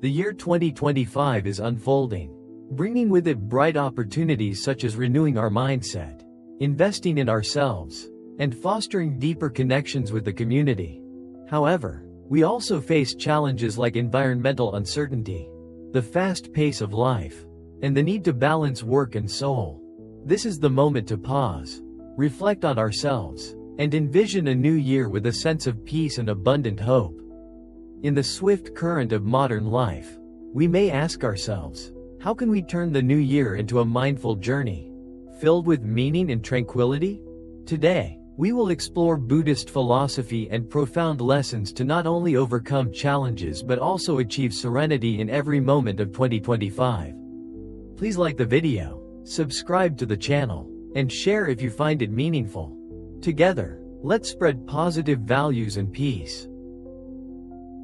The year 2025 is unfolding, bringing with it bright opportunities such as renewing our mindset, investing in ourselves, and fostering deeper connections with the community. However, we also face challenges like environmental uncertainty, the fast pace of life, and the need to balance work and soul. This is the moment to pause, reflect on ourselves, and envision a new year with a sense of peace and abundant hope. In the swift current of modern life, we may ask ourselves, how can we turn the new year into a mindful journey, filled with meaning and tranquility? Today, we will explore Buddhist philosophy and profound lessons to not only overcome challenges but also achieve serenity in every moment of 2025. Please like the video, subscribe to the channel, and share if you find it meaningful. Together, let's spread positive values and peace.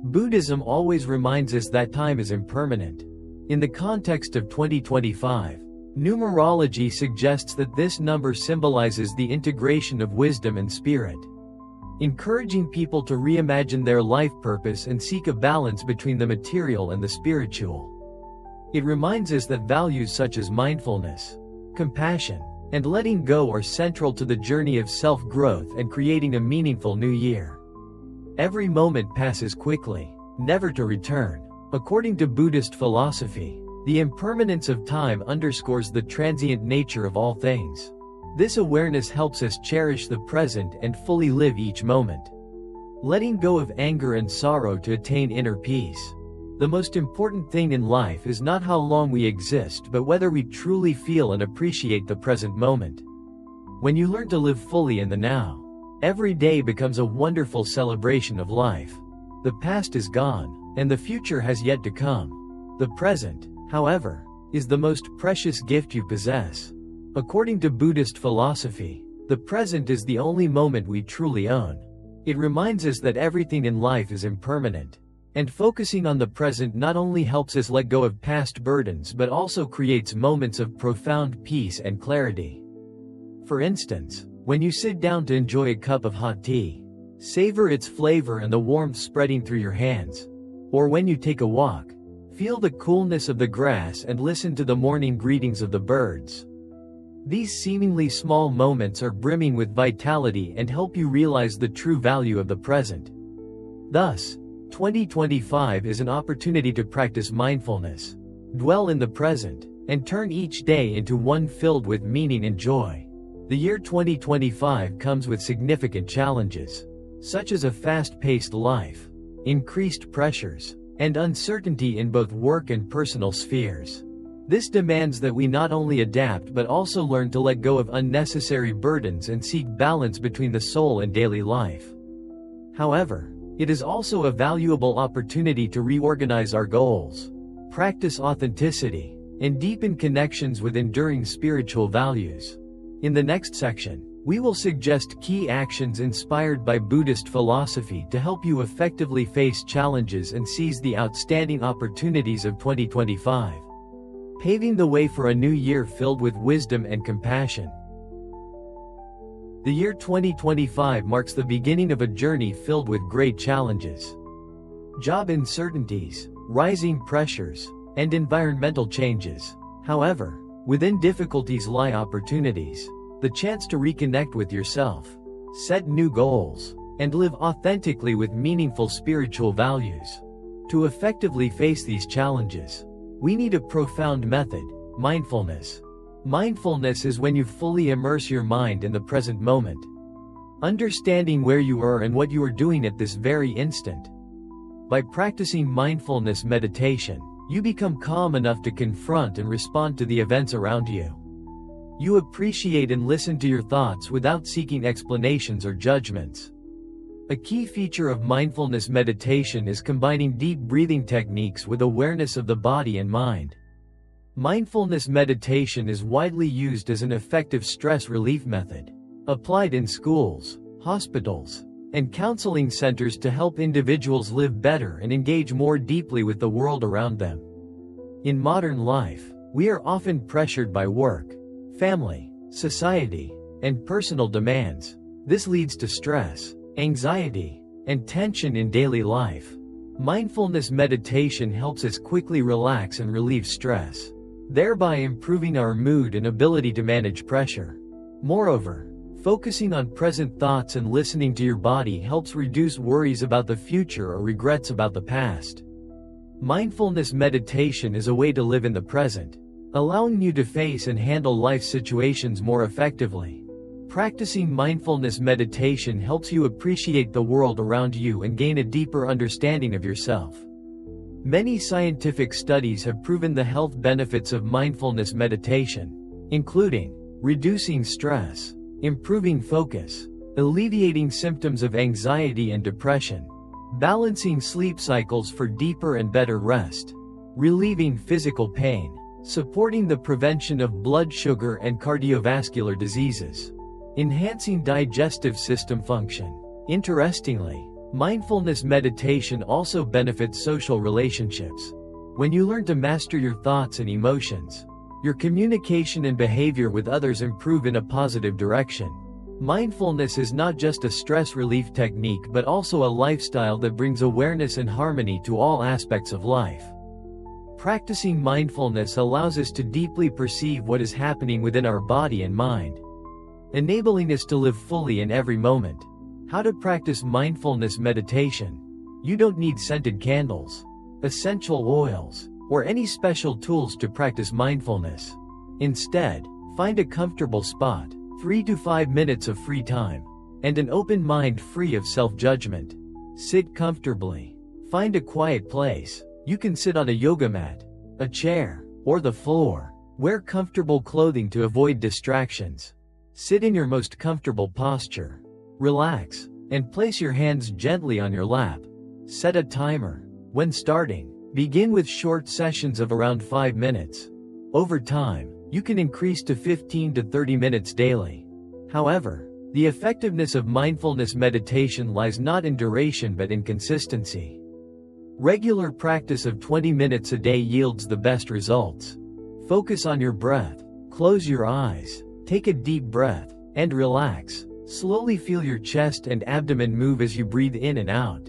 Buddhism always reminds us that time is impermanent. In the context of 2025, numerology suggests that this number symbolizes the integration of wisdom and spirit, encouraging people to reimagine their life purpose and seek a balance between the material and the spiritual. It reminds us that values such as mindfulness, compassion, and letting go are central to the journey of self-growth and creating a meaningful new year. Every moment passes quickly, never to return. According to Buddhist philosophy, the impermanence of time underscores the transient nature of all things. This awareness helps us cherish the present and fully live each moment, letting go of anger and sorrow to attain inner peace. The most important thing in life is not how long we exist but whether we truly feel and appreciate the present moment. When you learn to live fully in the now, every day becomes a wonderful celebration of life. The past is gone, and the future has yet to come. The present, however, is the most precious gift you possess. According to Buddhist philosophy, the present is the only moment we truly own. It reminds us that everything in life is impermanent, and focusing on the present not only helps us let go of past burdens but also creates moments of profound peace and clarity. For instance, when you sit down to enjoy a cup of hot tea, savor its flavor and the warmth spreading through your hands. Or when you take a walk, feel the coolness of the grass and listen to the morning greetings of the birds. These seemingly small moments are brimming with vitality and help you realize the true value of the present. Thus, 2025 is an opportunity to practice mindfulness, dwell in the present, and turn each day into one filled with meaning and joy. The year 2025 comes with significant challenges, such as a fast-paced life, increased pressures, and uncertainty in both work and personal spheres. This demands that we not only adapt but also learn to let go of unnecessary burdens and seek balance between the soul and daily life. However, it is also a valuable opportunity to reorganize our goals, practice authenticity, and deepen connections with enduring spiritual values. In the next section, we will suggest key actions inspired by Buddhist philosophy to help you effectively face challenges and seize the outstanding opportunities of 2025, paving the way for a new year filled with wisdom and compassion. The year 2025 marks the beginning of a journey filled with great challenges. Job uncertainties, rising pressures, and environmental changes. However, within difficulties lie opportunities, the chance to reconnect with yourself, set new goals, and live authentically with meaningful spiritual values. To effectively face these challenges, we need a profound method: mindfulness. Mindfulness is when you fully immerse your mind in the present moment, understanding where you are and what you are doing at this very instant. By practicing mindfulness meditation, you become calm enough to confront and respond to the events around you. You appreciate and listen to your thoughts without seeking explanations or judgments. A key feature of mindfulness meditation is combining deep breathing techniques with awareness of the body and mind. Mindfulness meditation is widely used as an effective stress relief method, applied in schools, hospitals, and counseling centers to help individuals live better and engage more deeply with the world around them. In modern life, we are often pressured by work, family, society, and personal demands. This leads to stress, anxiety, and tension in daily life. Mindfulness meditation helps us quickly relax and relieve stress, thereby improving our mood and ability to manage pressure. Moreover, focusing on present thoughts and listening to your body helps reduce worries about the future or regrets about the past. Mindfulness meditation is a way to live in the present, allowing you to face and handle life situations more effectively. Practicing mindfulness meditation helps you appreciate the world around you and gain a deeper understanding of yourself. Many scientific studies have proven the health benefits of mindfulness meditation, including reducing stress, improving focus, alleviating symptoms of anxiety and depression, balancing sleep cycles for deeper and better rest, relieving physical pain, supporting the prevention of blood sugar and cardiovascular diseases, enhancing digestive system function. Interestingly, mindfulness meditation also benefits social relationships. When you learn to master your thoughts and emotions, your communication and behavior with others improve in a positive direction. Mindfulness is not just a stress relief technique but also a lifestyle that brings awareness and harmony to all aspects of life. Practicing mindfulness allows us to deeply perceive what is happening within our body and mind, enabling us to live fully in every moment. How to practice mindfulness meditation? You don't need scented candles, essential oils, or any special tools to practice mindfulness. Instead, find a comfortable spot, 3 to 5 minutes of free time, and an open mind free of self-judgment. Sit comfortably. Find a quiet place. You can sit on a yoga mat, a chair, or the floor. Wear comfortable clothing to avoid distractions. Sit in your most comfortable posture. Relax, and place your hands gently on your lap. Set a timer. When starting, begin with short sessions of around 5 minutes. Over time, you can increase to 15 to 30 minutes daily. However, the effectiveness of mindfulness meditation lies not in duration but in consistency. Regular practice of 20 minutes a day yields the best results. Focus on your breath. Close your eyes, take a deep breath, and relax. Slowly feel your chest and abdomen move as you breathe in and out.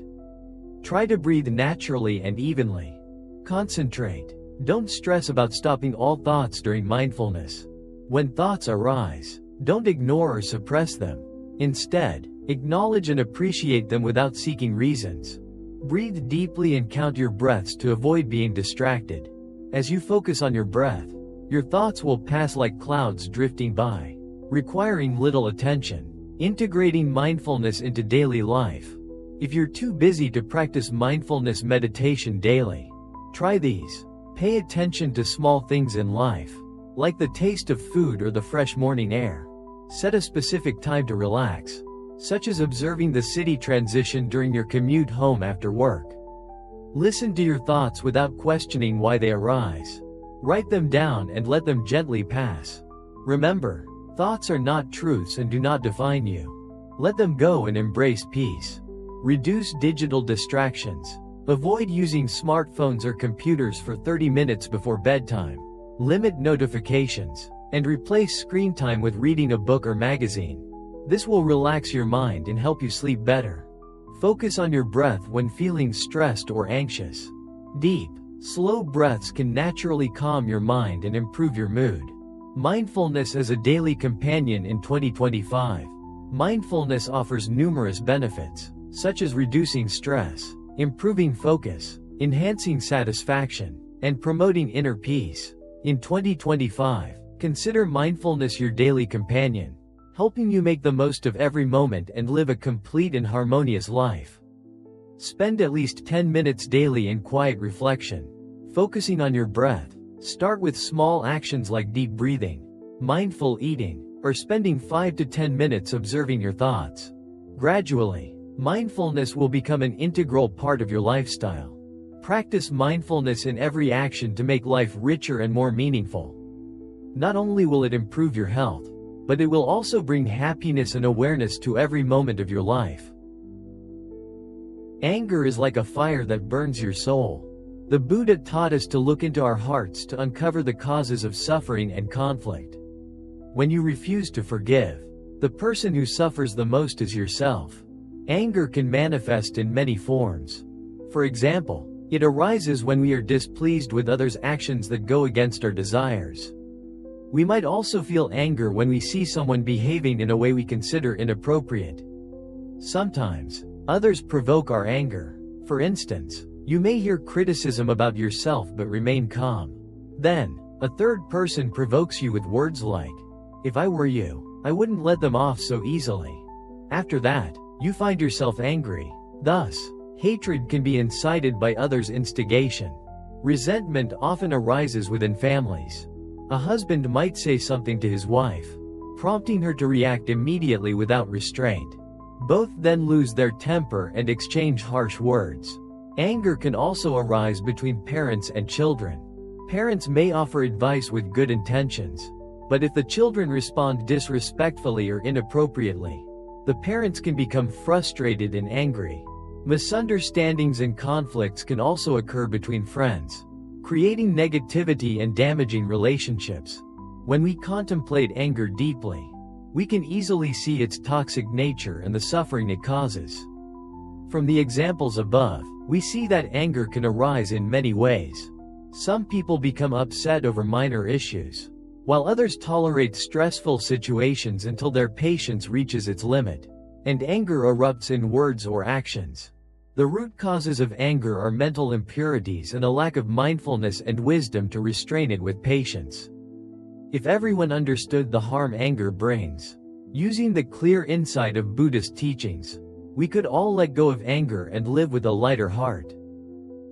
Try to breathe naturally and evenly. Concentrate. Don't stress about stopping all thoughts during mindfulness. When thoughts arise, don't ignore or suppress them. Instead, acknowledge and appreciate them without seeking reasons. Breathe deeply and count your breaths to avoid being distracted. As you focus on your breath, your thoughts will pass like clouds drifting by, requiring little attention. Integrating mindfulness into daily life. If you're too busy to practice mindfulness meditation daily, try these. Pay attention to small things in life, like the taste of food or the fresh morning air. Set a specific time to relax, such as observing the city transition during your commute home after work. Listen to your thoughts without questioning why they arise. Write them down and let them gently pass. Remember, thoughts are not truths and do not define you. Let them go and embrace peace. Reduce digital distractions. Avoid using smartphones or computers for 30 minutes before bedtime. Limit notifications, and replace screen time with reading a book or magazine. This will relax your mind and help you sleep better. Focus on your breath when feeling stressed or anxious. Deep, slow breaths can naturally calm your mind and improve your mood. Mindfulness as a daily companion in 2025. Mindfulness offers numerous benefits, such as reducing stress, improving focus, enhancing satisfaction, and promoting inner peace. In 2025, consider mindfulness your daily companion, helping you make the most of every moment and live a complete and harmonious life. Spend at least 10 minutes daily in quiet reflection, focusing on your breath. Start with small actions like deep breathing, mindful eating, or spending 5 to 10 minutes observing your thoughts. Gradually, mindfulness will become an integral part of your lifestyle. Practice mindfulness in every action to make life richer and more meaningful. Not only will it improve your health, but it will also bring happiness and awareness to every moment of your life. Anger is like a fire that burns your soul. The Buddha taught us to look into our hearts to uncover the causes of suffering and conflict. When you refuse to forgive, the person who suffers the most is yourself. Anger can manifest in many forms. For example, it arises when we are displeased with others' actions that go against our desires. We might also feel anger when we see someone behaving in a way we consider inappropriate. Sometimes, others provoke our anger. For instance, you may hear criticism about yourself but remain calm. Then, a third person provokes you with words like, "If I were you, I wouldn't let them off so easily." After that, you find yourself angry. Thus, hatred can be incited by others' instigation. Resentment often arises within families. A husband might say something to his wife, prompting her to react immediately without restraint. Both then lose their temper and exchange harsh words. Anger can also arise between parents and children. Parents may offer advice with good intentions, but if the children respond disrespectfully or inappropriately, the parents can become frustrated and angry. Misunderstandings and conflicts can also occur between friends, creating negativity and damaging relationships. When we contemplate anger deeply, we can easily see its toxic nature and the suffering it causes. From the examples above, we see that anger can arise in many ways. Some people become upset over minor issues, while others tolerate stressful situations until their patience reaches its limit, and anger erupts in words or actions. The root causes of anger are mental impurities and a lack of mindfulness and wisdom to restrain it with patience. If everyone understood the harm anger brings, using the clear insight of Buddhist teachings, we could all let go of anger and live with a lighter heart.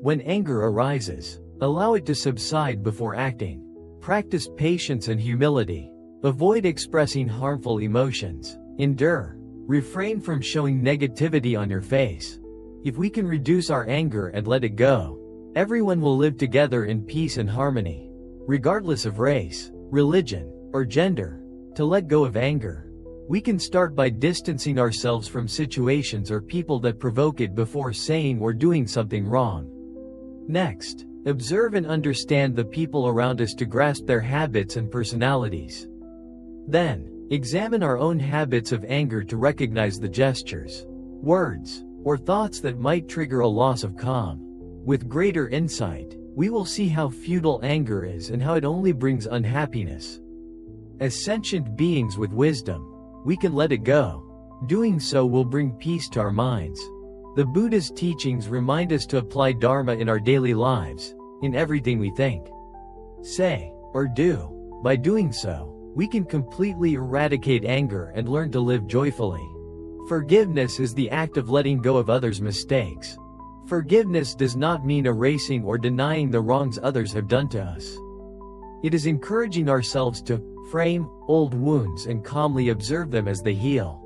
When anger arises, allow it to subside before acting. Practice patience and humility. Avoid expressing harmful emotions. Endure. Refrain from showing negativity on your face. If we can reduce our anger and let it go, everyone will live together in peace and harmony, regardless of race, religion, or gender. To let go of anger, we can start by distancing ourselves from situations or people that provoke it before saying or doing something wrong. Next, observe and understand the people around us to grasp their habits and personalities. Then, examine our own habits of anger to recognize the gestures, words, or thoughts that might trigger a loss of calm. With greater insight, we will see how futile anger is and how it only brings unhappiness. As sentient beings with wisdom, we can let it go. Doing so will bring peace to our minds. The Buddha's teachings remind us to apply Dharma in our daily lives, in everything we think, say, or do. By doing so, we can completely eradicate anger and learn to live joyfully. Forgiveness is the act of letting go of others' mistakes. Forgiveness does not mean erasing or denying the wrongs others have done to us. It is encouraging ourselves to frame old wounds and calmly observe them as they heal.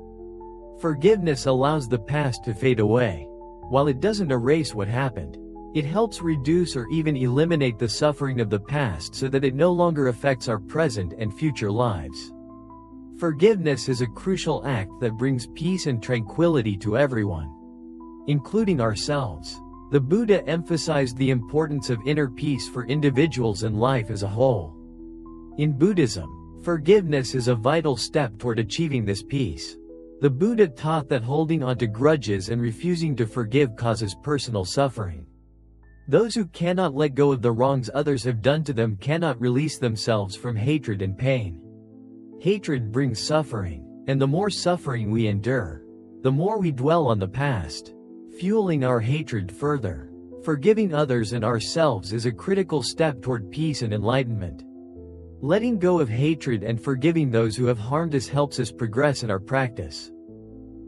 Forgiveness allows the past to fade away. While it doesn't erase what happened, it helps reduce or even eliminate the suffering of the past so that it no longer affects our present and future lives. Forgiveness is a crucial act that brings peace and tranquility to everyone, including ourselves. The Buddha emphasized the importance of inner peace for individuals and life as a whole. In Buddhism, forgiveness is a vital step toward achieving this peace. The Buddha taught that holding onto grudges and refusing to forgive causes personal suffering. Those who cannot let go of the wrongs others have done to them cannot release themselves from hatred and pain. Hatred brings suffering, and the more suffering we endure, the more we dwell on the past, fueling our hatred further. Forgiving others and ourselves is a critical step toward peace and enlightenment. Letting go of hatred and forgiving those who have harmed us helps us progress in our practice.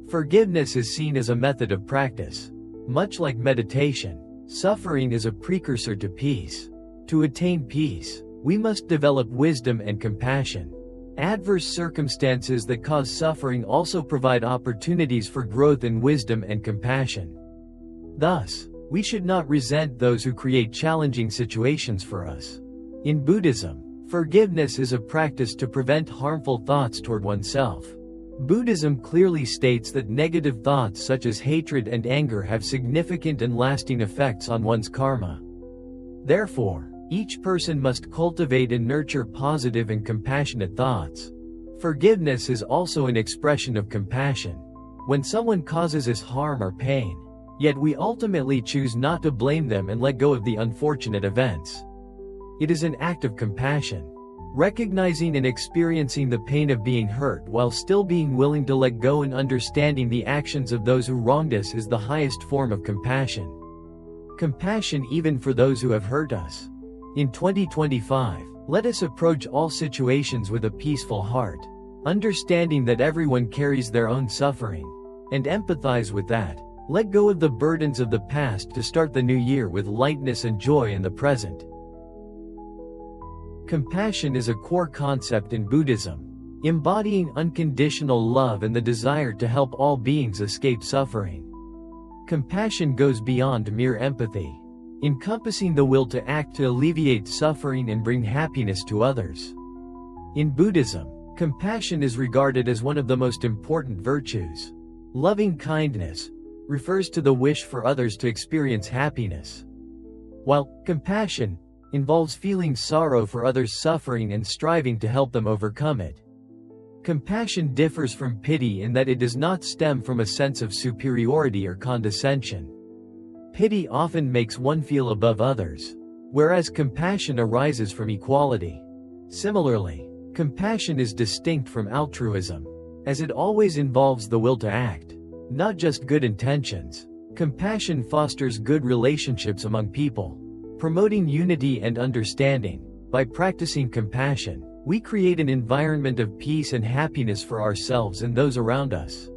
Forgiveness is seen as a method of practice. Much like meditation, suffering is a precursor to peace. To attain peace, we must develop wisdom and compassion. Adverse circumstances that cause suffering also provide opportunities for growth in wisdom and compassion. Thus, we should not resent those who create challenging situations for us. In Buddhism, forgiveness is a practice to prevent harmful thoughts toward oneself. Buddhism clearly states that negative thoughts such as hatred and anger have significant and lasting effects on one's karma. Therefore, each person must cultivate and nurture positive and compassionate thoughts. Forgiveness is also an expression of compassion. When someone causes us harm or pain, Yet we ultimately choose not to blame them and let go of the unfortunate events. It is an act of compassion. Recognizing and experiencing the pain of being hurt while still being willing to let go and understanding the actions of those who wronged us is the highest form of compassion. Compassion even for those who have hurt us. In 2025, let us approach all situations with a peaceful heart, understanding that everyone carries their own suffering, and empathize with that. Let go of the burdens of the past to start the new year with lightness and joy in the present. Compassion is a core concept in Buddhism, embodying unconditional love and the desire to help all beings escape suffering. Compassion goes beyond mere empathy, encompassing the will to act to alleviate suffering and bring happiness to others. In Buddhism, compassion is regarded as one of the most important virtues. Loving kindness refers to the wish for others to experience happiness, while compassion involves feeling sorrow for others' suffering and striving to help them overcome it. Compassion differs from pity in that it does not stem from a sense of superiority or condescension. Pity often makes one feel above others, whereas compassion arises from equality. Similarly, compassion is distinct from altruism, as it always involves the will to act, not just good intentions. Compassion fosters good relationships among people, promoting unity and understanding. By practicing compassion, we create an environment of peace and happiness for ourselves and those around us.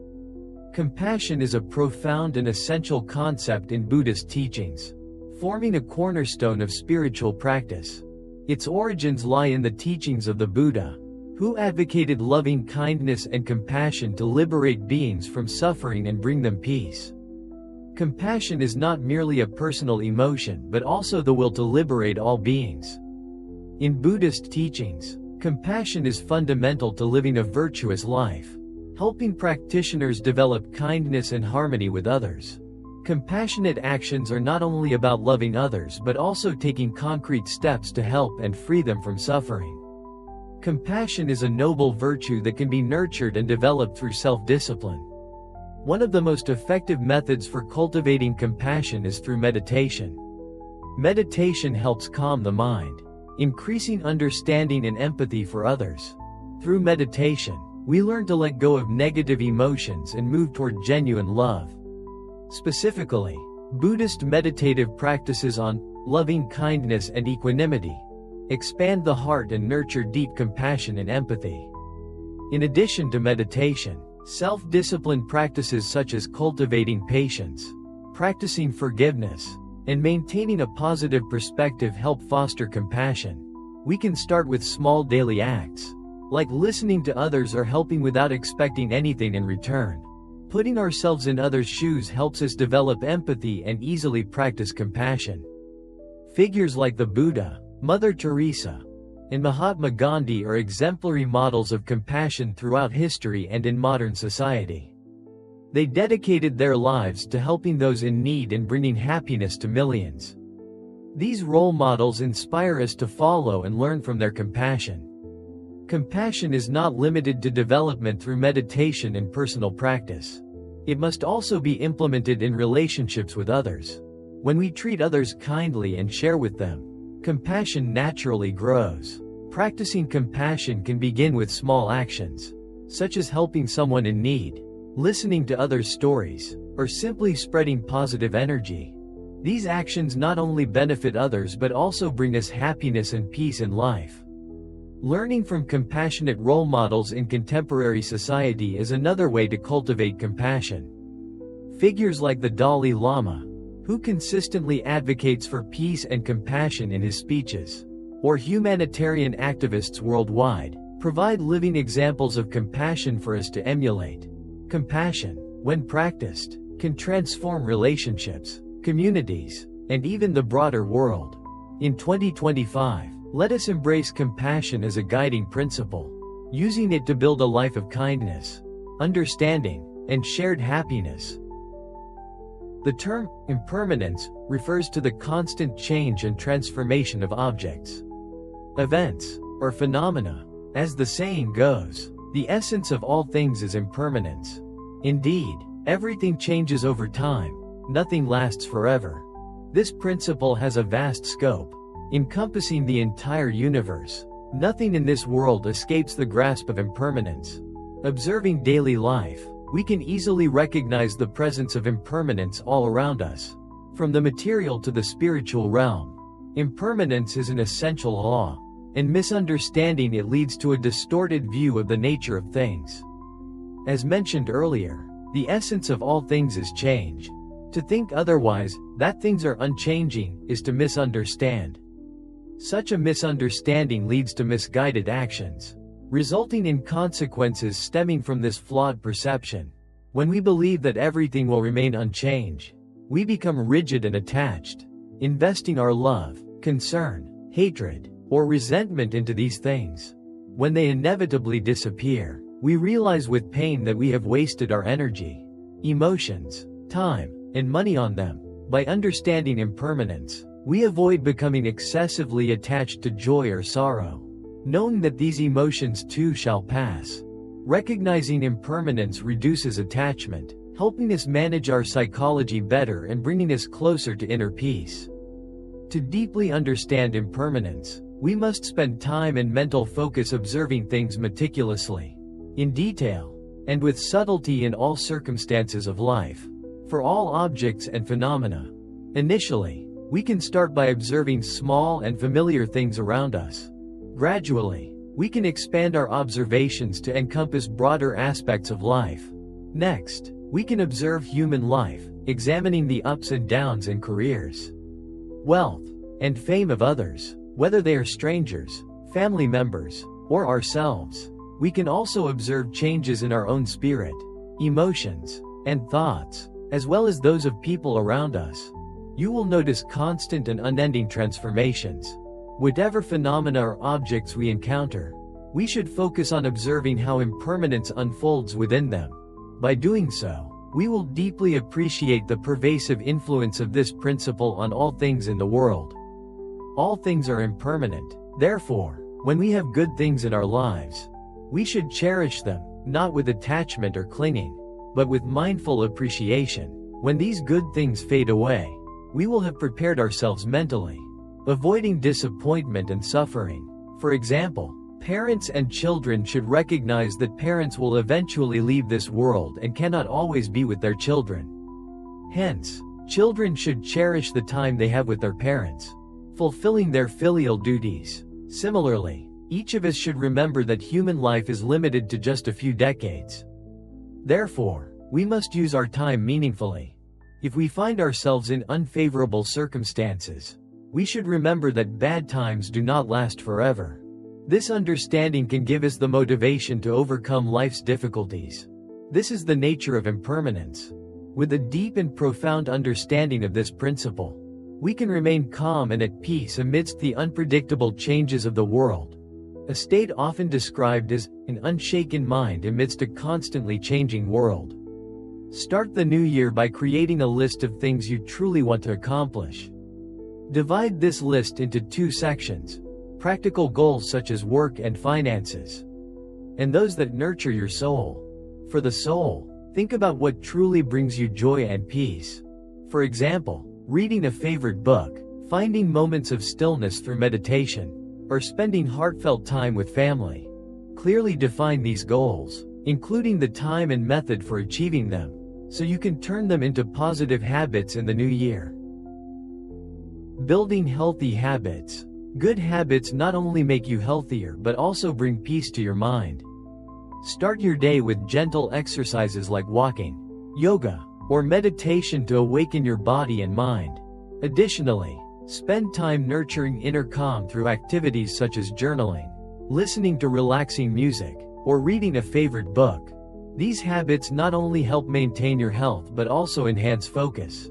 Compassion is a profound and essential concept in Buddhist teachings, forming a cornerstone of spiritual practice. Its origins lie in the teachings of the Buddha, who advocated loving kindness and compassion to liberate beings from suffering and bring them peace. Compassion is not merely a personal emotion but also the will to liberate all beings. In Buddhist teachings, compassion is fundamental to living a virtuous life, helping practitioners develop kindness and harmony with others. Compassionate actions are not only about loving others but also taking concrete steps to help and free them from suffering. Compassion is a noble virtue that can be nurtured and developed through self-discipline. One of the most effective methods for cultivating compassion is through meditation. Meditation helps calm the mind, increasing understanding and empathy for others. Through meditation, we learn to let go of negative emotions and move toward genuine love. Specifically, Buddhist meditative practices on loving kindness and equanimity expand the heart and nurture deep compassion and empathy. In addition to meditation, self-discipline practices such as cultivating patience, practicing forgiveness, and maintaining a positive perspective help foster compassion. We can start with small daily acts, like listening to others or helping without expecting anything in return. Putting ourselves in others' shoes helps us develop empathy and easily practice compassion. Figures like the Buddha, Mother Teresa, and Mahatma Gandhi are exemplary models of compassion throughout history and in modern society. They dedicated their lives to helping those in need and bringing happiness to millions. These role models inspire us to follow and learn from their compassion. Compassion is not limited to development through meditation and personal practice. It must also be implemented in relationships with others. When we treat others kindly and share with them, compassion naturally grows. Practicing compassion can begin with small actions, such as helping someone in need, listening to others' stories, or simply spreading positive energy. These actions not only benefit others but also bring us happiness and peace in life. Learning from compassionate role models in contemporary society is another way to cultivate compassion. Figures like the Dalai Lama, who consistently advocates for peace and compassion in his speeches, or humanitarian activists worldwide, provide living examples of compassion for us to emulate. Compassion, when practiced, can transform relationships, communities, and even the broader world. In 2025, let us embrace compassion as a guiding principle, using it to build a life of kindness, understanding, and shared happiness. The term impermanence refers to the constant change and transformation of objects, events, or phenomena. As the saying goes, the essence of all things is impermanence. Indeed, everything changes over time, nothing lasts forever. This principle has a vast scope, encompassing the entire universe. Nothing in this world escapes the grasp of impermanence. Observing daily life, we can easily recognize the presence of impermanence all around us. From the material to the spiritual realm, impermanence is an essential law, and misunderstanding it leads to a distorted view of the nature of things. As mentioned earlier, the essence of all things is change. To think otherwise, that things are unchanging, is to misunderstand. Such a misunderstanding leads to misguided actions, resulting in consequences stemming from this flawed perception. When we believe that everything will remain unchanged, we become rigid and attached, investing our love, concern, hatred, or resentment into these things. When they inevitably disappear, we realize with pain that we have wasted our energy, emotions, time, and money on them. By understanding impermanence, we avoid becoming excessively attached to joy or sorrow, knowing that these emotions too shall pass. Recognizing impermanence reduces attachment, helping us manage our psychology better and bringing us closer to inner peace. To deeply understand impermanence, we must spend time and mental focus observing things meticulously, in detail, and with subtlety in all circumstances of life. For all objects and phenomena, initially, we can start by observing small and familiar things around us. Gradually, we can expand our observations to encompass broader aspects of life. Next, we can observe human life, examining the ups and downs in careers, wealth, and fame of others, whether they are strangers, family members, or ourselves. We can also observe changes in our own spirit, emotions, and thoughts, as well as those of people around us. You will notice constant and unending transformations. Whatever phenomena or objects we encounter, we should focus on observing how impermanence unfolds within them. By doing so, we will deeply appreciate the pervasive influence of this principle on all things in the world. All things are impermanent. Therefore, when we have good things in our lives, we should cherish them, not with attachment or clinging, but with mindful appreciation. When these good things fade away, we will have prepared ourselves mentally, avoiding disappointment and suffering. For example, parents and children should recognize that parents will eventually leave this world and cannot always be with their children. Hence, children should cherish the time they have with their parents, fulfilling their filial duties. Similarly, each of us should remember that human life is limited to just a few decades. Therefore, we must use our time meaningfully. If we find ourselves in unfavorable circumstances, we should remember that bad times do not last forever. This understanding can give us the motivation to overcome life's difficulties. This is the nature of impermanence. With a deep and profound understanding of this principle, we can remain calm and at peace amidst the unpredictable changes of the world, a state often described as an unshaken mind amidst a constantly changing world. Start the new year by creating a list of things you truly want to accomplish. Divide this list into two sections: practical goals such as work and finances, and those that nurture your soul. For the soul, think about what truly brings you joy and peace. For example, reading a favorite book, finding moments of stillness through meditation, or spending heartfelt time with family. Clearly define these goals, including the time and method for achieving them, so you can turn them into positive habits in the new year. Building healthy habits. Good habits not only make you healthier but also bring peace to your mind. Start your day with gentle exercises like walking, yoga, or meditation to awaken your body and mind. Additionally, spend time nurturing inner calm through activities such as journaling, listening to relaxing music, or reading a favorite book. These habits not only help maintain your health but also enhance focus,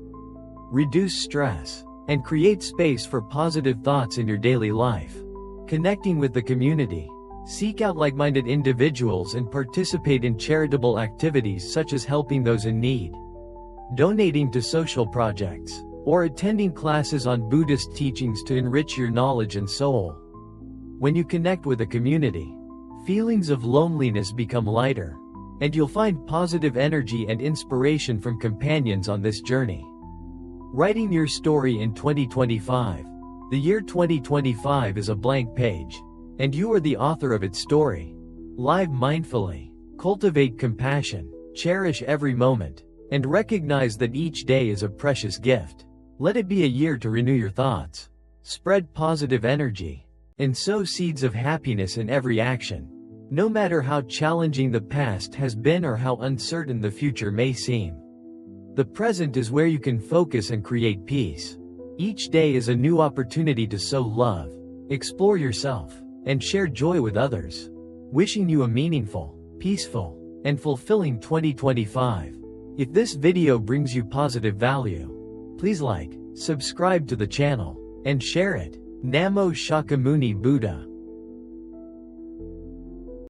reduce stress, and create space for positive thoughts in your daily life. Connecting with the community. Seek out like-minded individuals and participate in charitable activities such as helping those in need, donating to social projects, or attending classes on Buddhist teachings to enrich your knowledge and soul. When you connect with a community, feelings of loneliness become lighter, and you'll find positive energy and inspiration from companions on this journey. Writing your story in 2025. The year 2025 is a blank page, and you are the author of its story. Live mindfully. Cultivate compassion. Cherish every moment, and recognize that each day is a precious gift. Let it be a year to renew your thoughts, spread positive energy, and sow seeds of happiness in every action. No matter how challenging the past has been or how uncertain the future may seem, the present is where you can focus and create peace. Each day is a new opportunity to sow love, explore yourself, and share joy with others. Wishing you a meaningful, peaceful, and fulfilling 2025. If this video brings you positive value, please like, subscribe to the channel, and share it. Namo Shakyamuni Buddha.